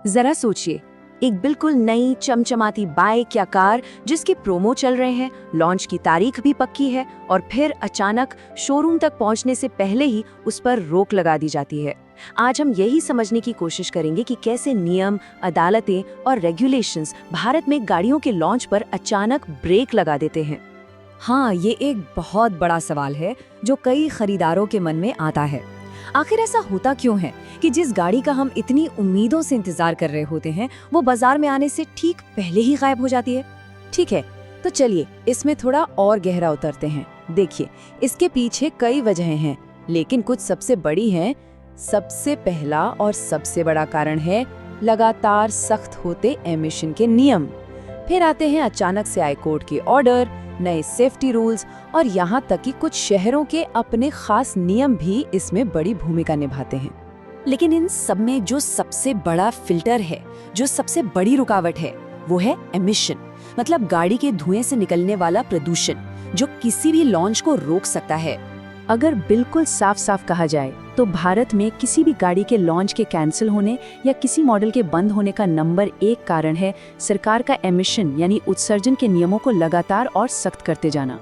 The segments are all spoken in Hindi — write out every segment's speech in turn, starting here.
जरा सोचिए, एक बिल्कुल नई चमचमाती बाइक या कार जिसके प्रोमो चल रहे हैं, लॉन्च की तारीख भी पक्की है, और फिर अचानक शोरूम तक पहुंचने से पहले ही उस पर रोक लगा दी जाती है। आज हम यही समझने की कोशिश करेंगे कि कैसे नियम, अदालतें और रेगुलेशंस भारत में गाड़ियों के लॉन्च पर अचानक ब्रेक लगा देते हैं। हाँ, ये एक बहुत बड़ा सवाल है जो कई खरीदारों के मन में आता है। आखिर ऐसा होता क्यों है कि जिस गाड़ी का हम इतनी उम्मीदों से इंतजार कर रहे होते हैं वो बाजार में आने से ठीक पहले ही गायब हो जाती है? ठीक है, तो चलिए इसमें थोड़ा और गहरा उतरते हैं। देखिए, इसके पीछे कई वजहें हैं, लेकिन कुछ सबसे बड़ी हैं। सबसे पहला और सबसे बड़ा कारण है लगातार सख्त होते एमिशन के नियम। फिर आते हैं अचानक से आए कोर्ट के ऑर्डर, नए सेफ्टी रूल्स, और यहाँ तक कि कुछ शहरों के अपने खास नियम भी इसमें बड़ी भूमिका निभाते हैं। लेकिन इन सब में जो सबसे बड़ा फिल्टर है, जो सबसे बड़ी रुकावट है, वो है एमिशन, मतलब गाड़ी के धुएं से निकलने वाला प्रदूषण, जो किसी भी लॉन्च को रोक सकता है। अगर बिल्कुल साफ साफ कहा जाए तो भारत में किसी भी गाड़ी के लॉन्च के कैंसिल होने या किसी मॉडल के बंद होने का नंबर 1 कारण है सरकार का एमिशन यानी उत्सर्जन के नियमों को लगातार और सख्त करते जाना।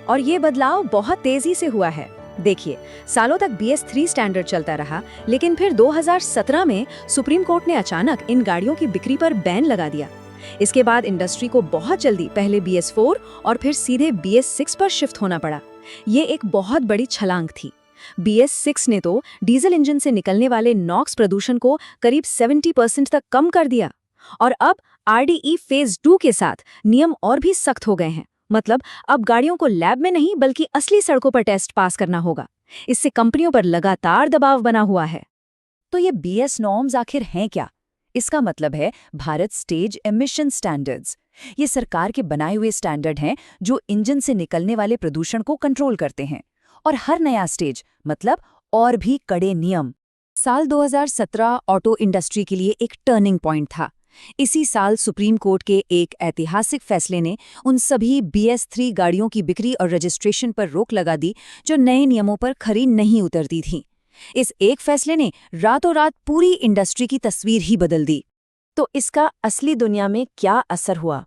और ये बदलाव बहुत तेजी से हुआ है। देखिए, सालों तक BS3 स्टैंडर्ड चलता रहा, लेकिन फिर 2017 में सुप्रीम कोर्ट ने अचानक इन गाड़ियों की बिक्री पर बैन लगा दिया। इसके बाद इंडस्ट्री को बहुत जल्दी पहले BS4 और फिर सीधे BS6 पर शिफ्ट होना पड़ा। ये एक बहुत बड़ी छलांग थी। BS6 ने तो डीजल इंजन से निकलने वाले नॉक्स प्रदूषण को करीब 70% तक कम कर दिया। और अब RDE फेज 2 के साथ नियम और भी सख्त हो गए हैं। मतलब अब गाड़ियों को लैब में नहीं बल्कि असली सड़कों पर टेस्ट पास करना होगा। इससे कंपनियों पर लगातार दबाव बना हुआ है। तो ये BS नॉर्म्स आखिर हैं क्या? इसका मतलब है भारत स्टेज एमिशन स्टैंडर्ड्स। ये सरकार के बनाए हुए स्टैंडर्ड हैं जो इंजन से निकलने वाले प्रदूषण को कंट्रोल करते हैं। और हर नया स्टेज मतलब और भी कड़े नियम। साल 2017 ऑटो इंडस्ट्री के लिए एक टर्निंग पॉइंट था। इसी साल सुप्रीम कोर्ट के एक ऐतिहासिक फैसले ने उन सभी BS3 गाड़ियों की बिक्री और रजिस्ट्रेशन पर रोक लगा दी जो नए नियमों पर खरी नहीं उतरती थीं। इस एक फैसले ने रातों रात पूरी इंडस्ट्री की तस्वीर ही बदल दी। तो इसका असली दुनिया में क्या असर हुआ?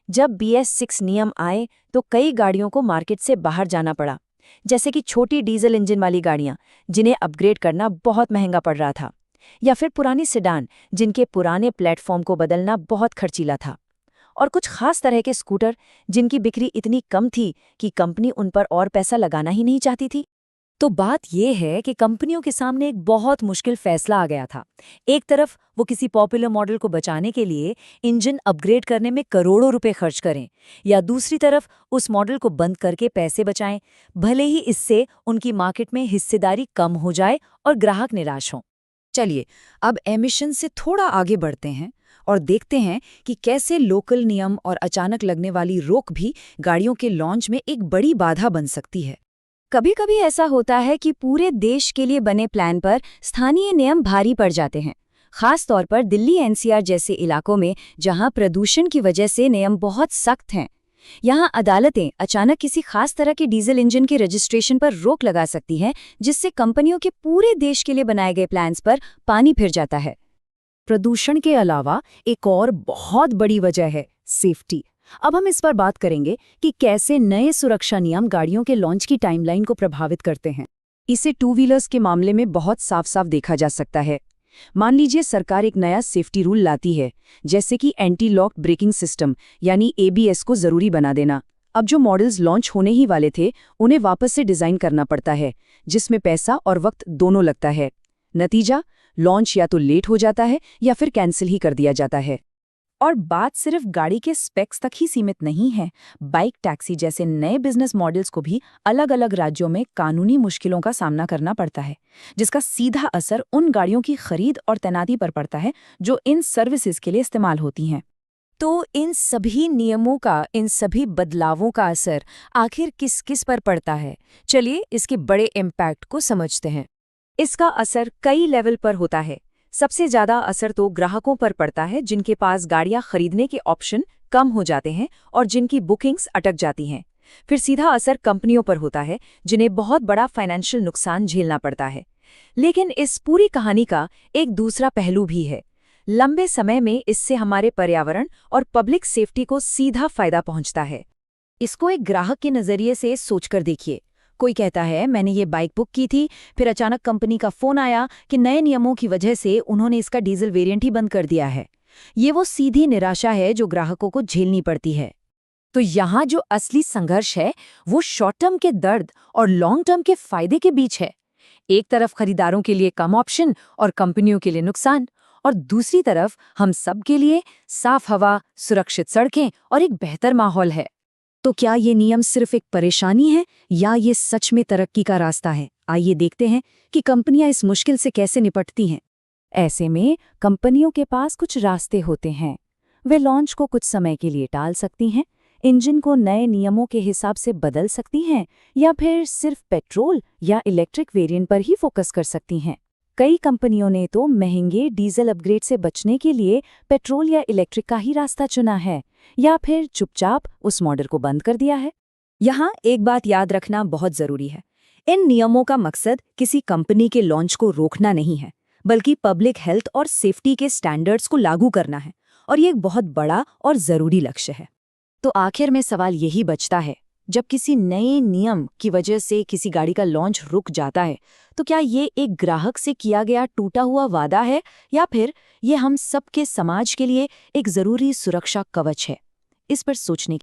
जब BS6 नियम आए तो कई गाड़ियों को मार्केट से बाहर जाना पड़ा, जैसे कि छोटी डीजल इंजन वाली गाड़ियां जिन्हें अपग्रेड करना बहुत महंगा पड़ रहा था, या फिर पुरानी सेडान जिनके पुराने प्लेटफॉर्म को बदलना बहुत खर्चीला था, और कुछ खास तरह के स्कूटर जिनकी बिक्री इतनी कम थी कि कंपनी उन पर और पैसा लगाना ही नहीं चाहती थी। तो बात यह है कि कंपनियों के सामने एक बहुत मुश्किल फैसला आ गया था। एक तरफ वो किसी पॉपुलर मॉडल को बचाने के लिए इंजन अपग्रेड करने में करोड़ों रुपए खर्च करें, या दूसरी तरफ उस मॉडल को बंद करके पैसे बचाएं, भले ही इससे उनकी मार्केट में हिस्सेदारी कम हो जाए और ग्राहक निराश हों। चलिए अब एमिशन से थोड़ा आगे बढ़ते हैं और देखते हैं कि कैसे लोकल नियम और अचानक लगने वाली रोक भी गाड़ियों के लॉन्च में एक बड़ी बाधा बन सकती है। कभी कभी ऐसा होता है कि पूरे देश के लिए बने प्लान पर स्थानीय नियम भारी पड़ जाते हैं, खास तौर पर दिल्ली NCR जैसे इलाकों में जहां प्रदूषण की वजह से नियम बहुत सख्त हैं। यहां अदालतें अचानक किसी खास तरह के डीजल इंजन के रजिस्ट्रेशन पर रोक लगा सकती हैं, जिससे कंपनियों के पूरे देश के लिए बनाए गए प्लान्स पर पानी फिर जाता है। प्रदूषण के अलावा एक और बहुत बड़ी वजह है सेफ्टी। अब हम इस पर बात करेंगे कि कैसे नए सुरक्षा नियम गाड़ियों के लॉन्च की टाइमलाइन को प्रभावित करते हैं। इसे टू व्हीलर्स के मामले में बहुत साफ साफ देखा जा सकता है। मान लीजिए सरकार एक नया सेफ्टी रूल लाती है, जैसे कि एंटी लॉक ब्रेकिंग सिस्टम यानी ABS को जरूरी बना देना। अब जो मॉडल्स लॉन्च होने ही वाले थे उन्हें वापस से डिजाइन करना पड़ता है, जिसमें पैसा और वक्त दोनों लगता है। नतीजा, लॉन्च या तो लेट हो जाता है या फिर कैंसिल ही कर दिया जाता है। और बात सिर्फ गाड़ी के स्पेक्स तक ही सीमित नहीं है। बाइक टैक्सी जैसे नए बिजनेस मॉडल्स को भी अलग अलग राज्यों में कानूनी मुश्किलों का सामना करना पड़ता है, जिसका सीधा असर उन गाड़ियों की खरीद और तैनाती पर पड़ता है जो इन सर्विसेज के लिए इस्तेमाल होती हैं। तो इन सभी नियमों का, इन सभी बदलावों का असर आखिर किस किस पर पड़ता है? चलिए इसके बड़े इम्पैक्ट को समझते हैं। इसका असर कई लेवल पर होता है। सबसे ज्यादा असर तो ग्राहकों पर पड़ता है, जिनके पास गाड़ियां खरीदने के ऑप्शन कम हो जाते हैं और जिनकी बुकिंग्स अटक जाती हैं। फिर सीधा असर कंपनियों पर होता है, जिन्हें बहुत बड़ा फाइनेंशियल नुकसान झेलना पड़ता है। लेकिन इस पूरी कहानी का एक दूसरा पहलू भी है। लंबे समय में इससे हमारे पर्यावरण और पब्लिक सेफ्टी को सीधा फायदा पहुंचता है। इसको एक ग्राहक के नजरिए से सोचकर देखिए। कोई कहता है मैंने ये बाइक बुक की थी, फिर अचानक कंपनी का फोन आया कि नए नियमों की वजह से उन्होंने इसका डीजल वेरिएंट ही बंद कर दिया है। ये वो सीधी निराशा है जो ग्राहकों को झेलनी पड़ती है। तो यहाँ जो असली संघर्ष है वो शॉर्ट टर्म के दर्द और लॉन्ग टर्म के फायदे के बीच है। एक तरफ खरीदारों के लिए कम ऑप्शन और कंपनियों के लिए नुकसान, और दूसरी तरफ हम सब के लिए साफ हवा, सुरक्षित सड़कें और एक बेहतर माहौल है। तो क्या ये नियम सिर्फ एक परेशानी है या ये सच में तरक्की का रास्ता है? आइए देखते हैं कि कंपनियां इस मुश्किल से कैसे निपटती हैं। ऐसे में कंपनियों के पास कुछ रास्ते होते हैं। वे लॉन्च को कुछ समय के लिए टाल सकती हैं, इंजन को नए नियमों के हिसाब से बदल सकती हैं, या फिर सिर्फ पेट्रोल या इलेक्ट्रिक वेरिएंट पर ही फोकस कर सकती हैं। कई कंपनियों ने तो महंगे डीजल अपग्रेड से बचने के लिए पेट्रोल या इलेक्ट्रिक का ही रास्ता चुना है, या फिर चुपचाप उस मॉडल को बंद कर दिया है। यहाँ एक बात याद रखना बहुत जरूरी है। इन नियमों का मकसद किसी कंपनी के लॉन्च को रोकना नहीं है, बल्कि पब्लिक हेल्थ और सेफ्टी के स्टैंडर्ड्स को लागू करना है, और ये एक बहुत बड़ा और जरूरी लक्ष्य है। तो आखिर में सवाल यही बचता है, जब किसी नए नियम की वजह से किसी गाड़ी का लॉन्च रुक जाता है, तो क्या ये एक ग्राहक से किया गया टूटा हुआ वादा है, या फिर ये हम सबके समाज के लिए एक जरूरी सुरक्षा कवच है? इस पर सोचने